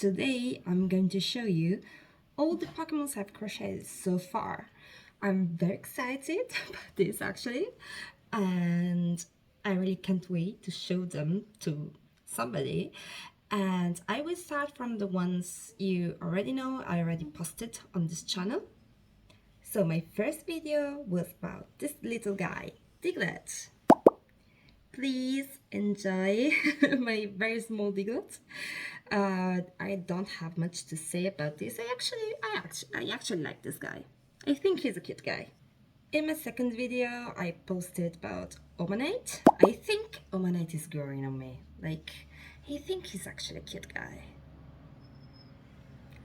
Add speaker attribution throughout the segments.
Speaker 1: Today I'm going to show you all the Pokemons I've crocheted so far. I'm very excited about this actually, and I really can't wait to show them to somebody. And I will start from the ones you already know, I already posted on this channel. So my first video was about this little guy, Diglett. Please enjoy my very small Diglett. I don't have much to say about this. I actually like this guy. I think he's a cute guy. In my second video, I posted about Omanite. I think Omanite is growing on me. Like, I think he's actually a cute guy.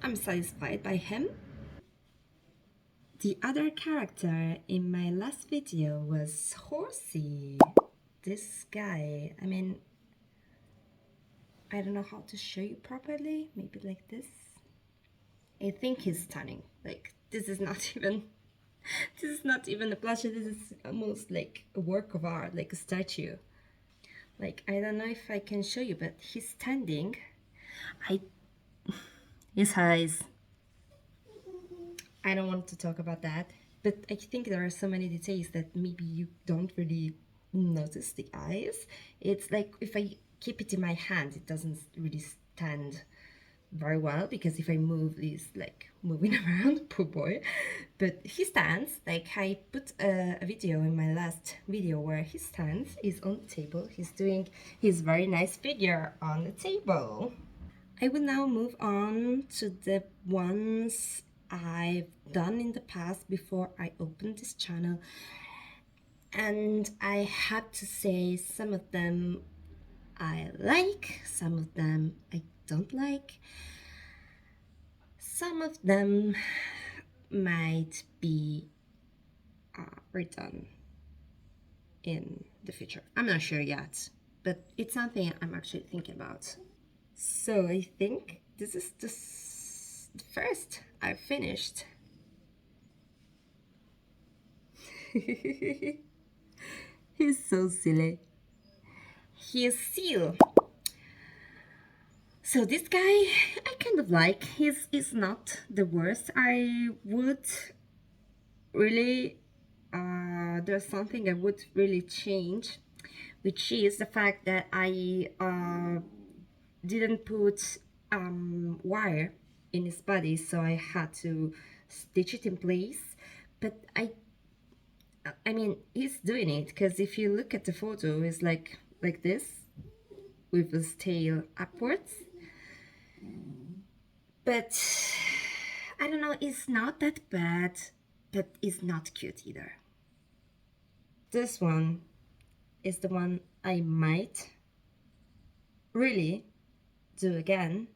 Speaker 1: I'm satisfied by him. The other character in my last video was Horsea. This guy, I don't know how to show you properly, maybe like this. I think he's stunning. Like, this is not even a plushie, this is almost like a work of art, like a statue. Like, I don't know if I can show you, but he's standing. His eyes. I don't want to talk about that, but I think there are so many details that maybe you don't really notice the eyes. It's like if I keep it in my hand, it doesn't really stand very well, because if I move, he's like moving around, poor boy. But he stands. Like, I put a video in my last video where he stands, he's on the table, he's doing his very nice figure on the table. I will now move on to the ones I've done in the past before I opened this channel, and I have to say some of them I like, some of them I don't like. Some of them might be redone in the future. I'm not sure yet, but it's something I'm actually thinking about. So I think this is the first I've finished. He's so silly. He is Seel. So this guy I kind of like. He's not the worst. I would really there's something I would really change, which is the fact that I didn't put wire in his body, so I had to stitch it in place. But I mean, he's doing it, because if you look at the photo, it's like this with his tail upwards. But I don't know, it's not that bad, but it's not cute either. This one is the one I might really do again,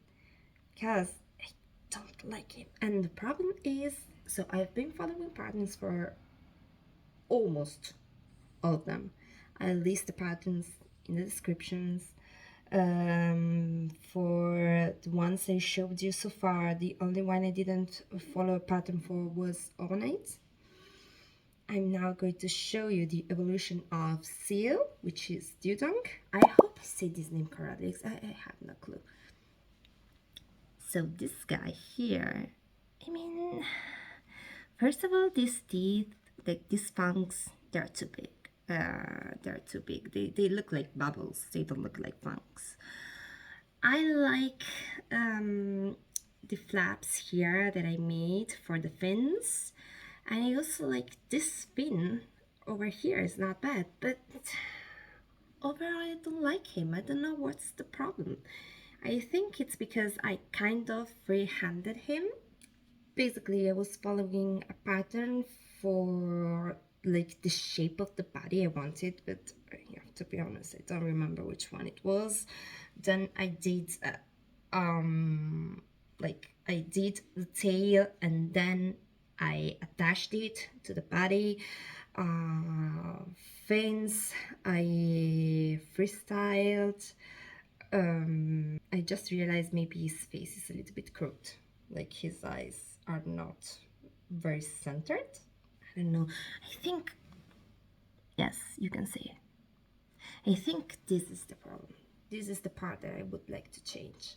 Speaker 1: because I don't like him. And the problem is, so I've been following patterns for almost all of them. I'll list the patterns in the descriptions. For the ones I showed you so far, the only one I didn't follow a pattern for was Ornate. I'm now going to show you the evolution of Seel, which is Dudong. I hope I said this name correctly, I have no clue. So this guy here, I mean, first of all, these teeth, like these fangs, they're too big. They're too big. They look like bubbles. They don't look like fangs. I like the flaps here that I made for the fins. And I also like this fin over here. It's not bad, but overall I don't like him. I don't know what's the problem. I think it's because I kind of freehanded him. Basically, I was following a pattern for like the shape of the body I wanted, but yeah, to be honest, I don't remember which one it was. Then I did like I did the tail, and then I attached it to the body. Fins I freestyled. I just realized maybe his face is a little bit crooked, like his eyes are not very centered. I don't know, I think, yes, you can see it. I think this is the problem. This is the part that I would like to change.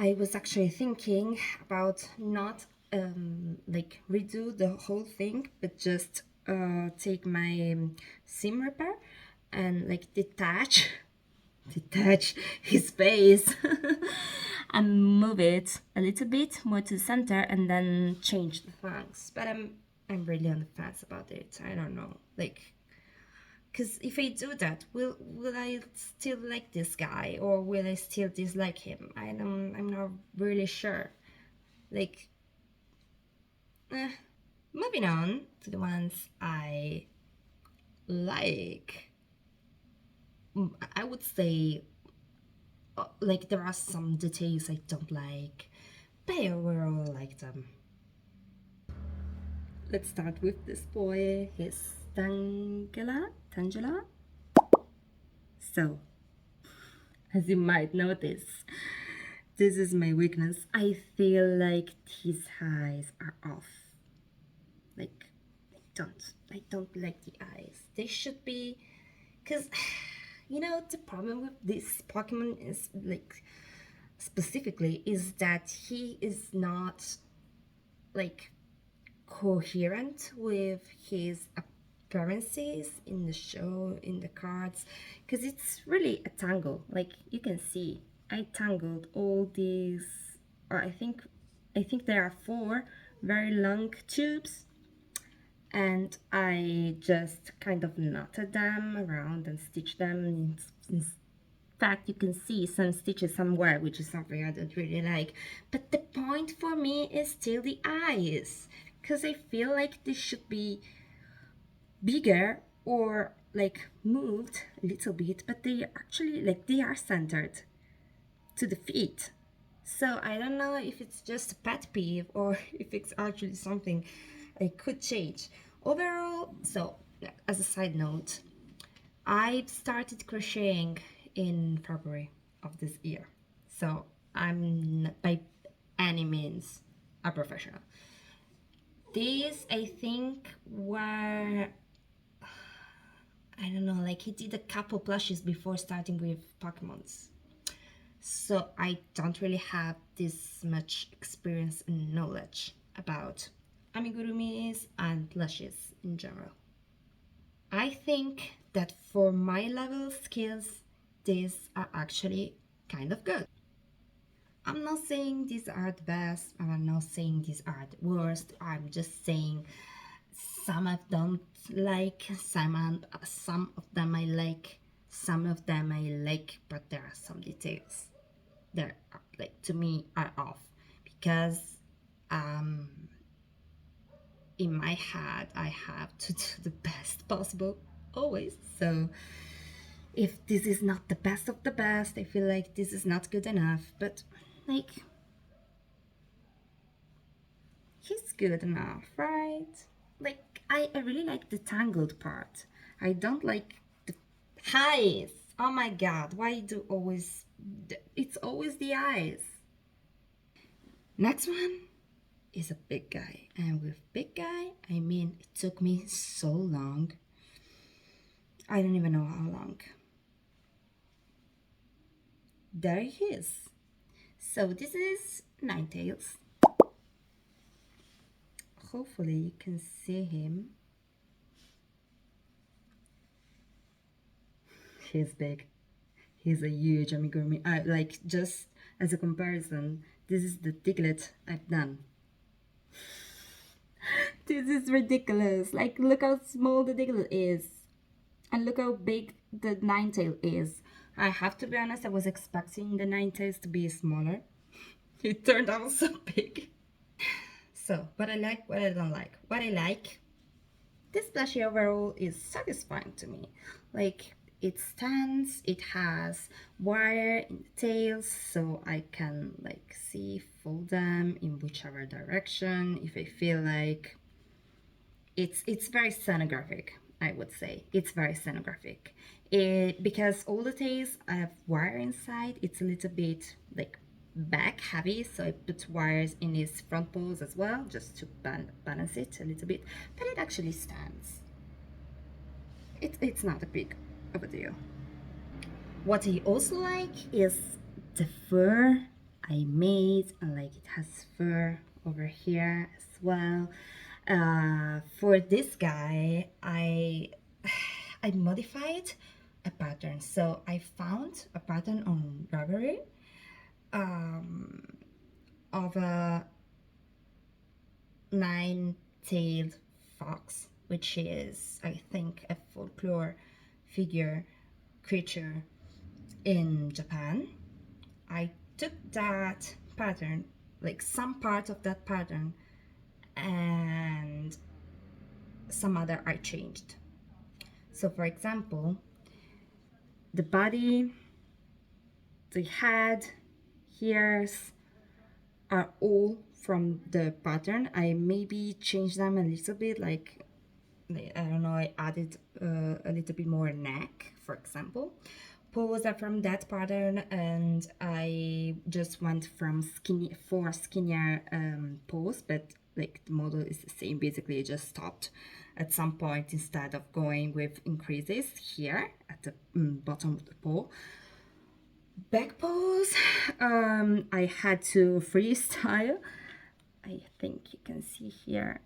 Speaker 1: I was actually thinking about not like redo the whole thing, but just take my seam ripper and like detach his face and move it a little bit more to the center and then change the thongs. But I'm really on the fence about it. I don't know, like, because if I do that, will I still like this guy or will I still dislike him? I'm not really sure. Like, moving on to the ones I like. I would say like there are some details I don't like, but I overall like them. Let's start with this boy. His Tangela. So, as you might notice, this is my weakness. I feel like his eyes are off. Like, I don't like the eyes. They should be, because, you know, the problem with this Pokemon is, like, specifically, is that he is not, like, coherent with his appearances in the show, in the cards, because it's really a tangle. Like you can see, I tangled all these, or I think there are 4 very long tubes, and I just kind of knotted them around and stitched them. In fact, you can see some stitches somewhere, which is something I don't really like. But the point for me is still the eyes, because I feel like this should be bigger or like moved a little bit, but they actually like they are centered to the feet. So I don't know if it's just a pet peeve or if it's actually something I could change. Overall, so as a side note, I started crocheting in February of this year. So I'm not by any means a professional. These I think were, I don't know, like he did a couple plushes before starting with Pokémons. So I don't really have this much experience and knowledge about amigurumis and plushes in general. I think that for my level of skills, these are actually kind of good. I'm not saying these are the best, I'm not saying these are the worst, I'm just saying some of them like, some of them I like, some of them I like, but there are some details that are, like, to me are off, because in my head I have to do the best possible always. So if this is not the best of the best, I feel like this is not good enough, but like he's good enough, right? Like I really like the tangled part. I don't like the eyes. Oh my god, why do always, it's always the eyes. Next one is a big guy, and with big guy I mean it took me so long. I don't even know how long. There he is. So this is Ninetales. Hopefully you can see him. He's big. He's a huge amigurumi. Like, just as a comparison, this is the Diglett I've done. This is ridiculous. Like, look how small the Diglett is. And look how big the Ninetale is. I have to be honest, I was expecting the Ninetales to be smaller. It turned out so big. So, what I like, what I don't like. What I like, this plushie overall is satisfying to me. Like, it stands, it has wire in the tails, so I can like see, fold them in whichever direction if I feel like. It's very scenographic, I would say. It's very scenographic. Because all the tails have wire inside, it's a little bit like back heavy, so I put wires in his front paws as well, just to balance it a little bit, but it actually stands. It's not a big of a deal. What I also like is the fur I made, and like it has fur over here as well. For this guy, I modified a pattern. So I found a pattern on Ravelry of a nine-tailed fox, which is, I think, a folklore figure creature in Japan. I took that pattern, like some part of that pattern, and some other I changed. So for example, the body, the head, ears are all from the pattern. I maybe changed them a little bit, like I don't know, I added a little bit more neck, for example. Paws are from that pattern, and I just went from skinnier paws, but like the model is the same. Basically, I just stopped at some point instead of going with increases here at the bottom of the paw. Back paws, I had to freestyle. I think you can see here,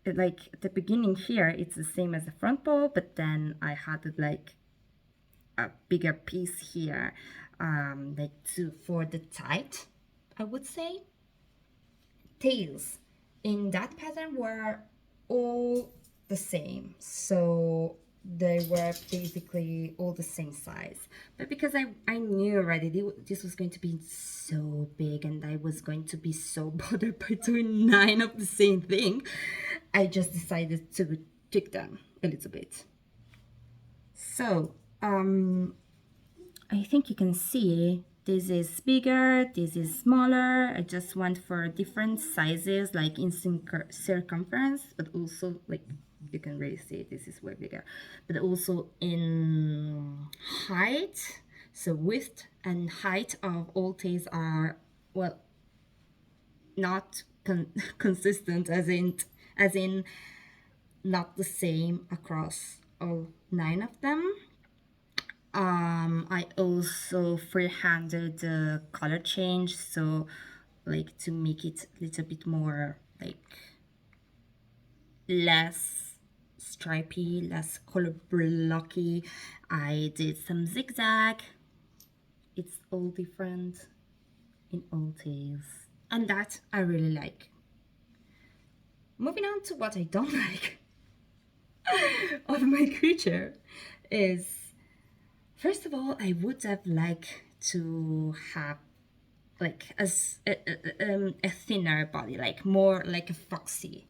Speaker 1: like at the beginning here, it's the same as the front paw, but then I had it like a bigger piece here, like for the tight, I would say. Tails in that pattern were all the same, so they were basically all the same size. But because I knew already this was going to be so big and I was going to be so bothered by doing 9 of the same thing, I just decided to tweak them a little bit. So I think you can see this is bigger, this is smaller. I just went for different sizes, like in circumference, but also like you can really see this is way bigger, but also in height. So width and height of all tails are, well, not consistent, as in not the same across all 9 of them. I also freehanded the color change, so like to make it a little bit more like less stripy, less color blocky. I did some zigzag. It's all different in all tails, and that I really like. Moving on to what I don't like of my creature is, first of all, I would have liked to have like a thinner body, like more like a foxy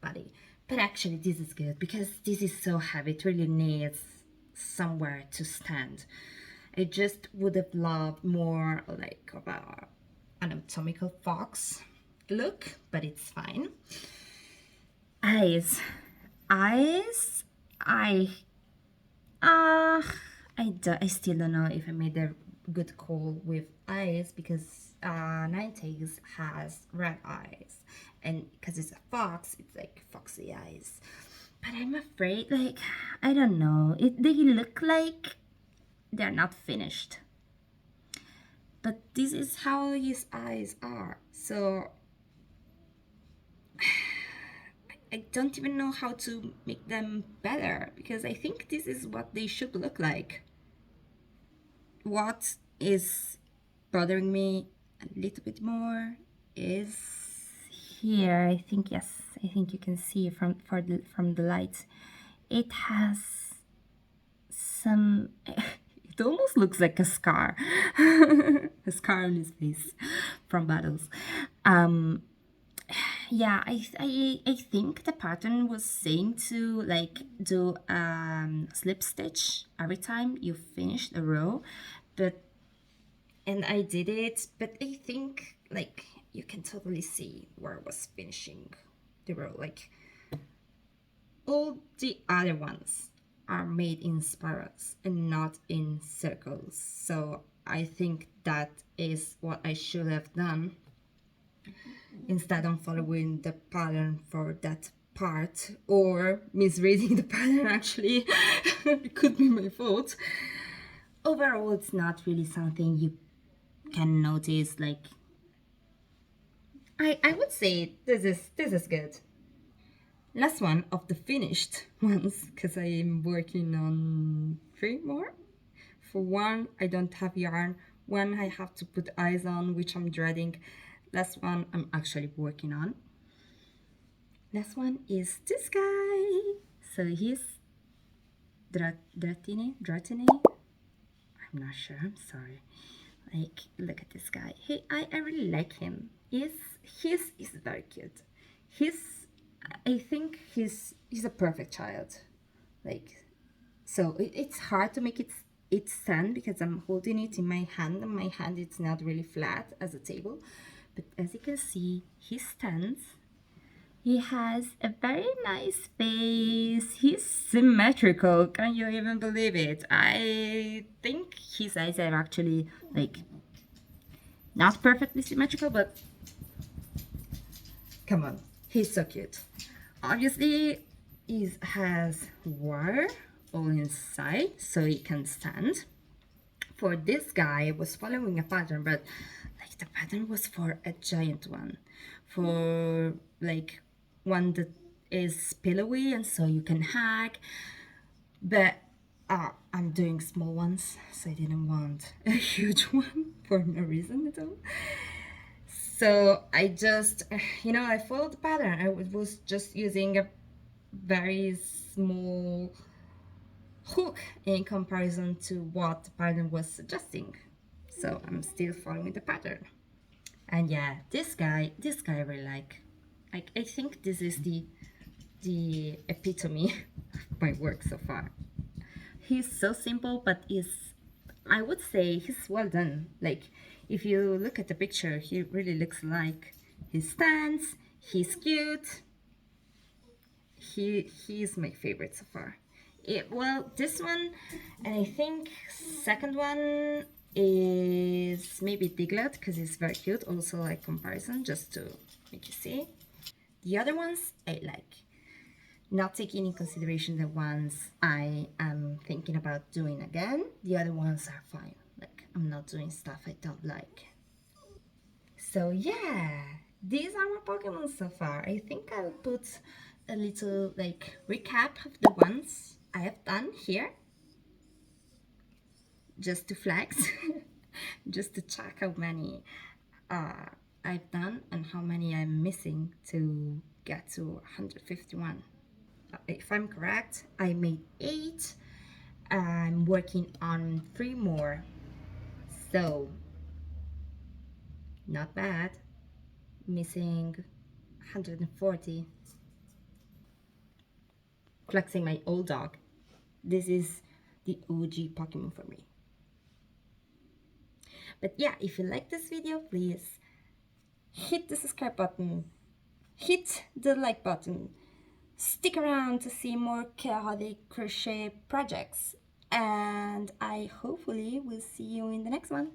Speaker 1: body. But actually this is good because this is so heavy, it really needs somewhere to stand. I just would have loved more like of a anatomical fox look, but it's fine. Eyes. I still don't know if I made a good call with eyes, because Ninetales has red eyes, and because it's a fox, it's like foxy eyes. But I'm afraid, like, I don't know, they look like they're not finished. But this is how his eyes are, so I don't even know how to make them better, because I think this is what they should look like. What is bothering me a little bit more is here. I think, yes, I think you can see from the light. It has some, it almost looks like a scar, a scar on his face from battles. Yeah, I think the pattern was saying to like do slip stitch every time you finish a row, and I did it, but I think like you can totally see where I was finishing the row. Like all the other ones are made in spirals and not in circles, so I think that is what I should have done instead of following the pattern for that part, or misreading the pattern. Actually, it could be my fault. Overall, it's not really something you can notice, like, I would say this is good. Last one of the finished ones, because I am working on 3 more. For one, I don't have yarn. One I have to put eyes on, which I'm dreading. Last one I'm actually working on. Last one is this guy. So he's Dratini. I'm not sure. I'm sorry. Like, look at this guy. I really like him. He's very cute. I think he's a perfect child. Like, so it's hard to make it stand because I'm holding it in my hand, and my hand is not really flat as a table. But as you can see, he stands. He has a very nice face. He's symmetrical. Can you even believe it? I think his eyes are actually, like, not perfectly symmetrical, but come on, he's so cute. Obviously, he has wire all inside, so he can stand. For this guy, I was following a pattern, but like the pattern was for a giant one, for like one that is pillowy and so you can hang. But I'm doing small ones, so I didn't want a huge one for no reason at all. So I just, I followed the pattern. I was just using a very small hook in comparison to what the pattern was suggesting. So I'm still following the pattern. And yeah, this guy I really like. I think this is the epitome of my work so far. He's so simple, but I would say he's well done. Like, if you look at the picture, he really looks like he stands, he's cute. He's my favorite so far. Well, this one, and I think second one is maybe Diglett, because it's very cute. Also, like, comparison, just to make you see. The other ones I like, not taking in consideration the ones I am thinking about doing again. The other ones are fine. Like, I'm not doing stuff I don't like. So yeah, these are my Pokemon so far. I think I'll put a little, like, recap of the ones I have done here, just to flex, just to check how many I've done and how many I'm missing to get to 151. If I'm correct, I made 8. I'm working on 3 more, so not bad. Missing 140. Flexing my old dog. This is the OG Pokemon for me. But yeah, if you like this video, please hit the subscribe button, hit the like button, stick around to see more chaotic crochet projects, and I hopefully will see you in the next one.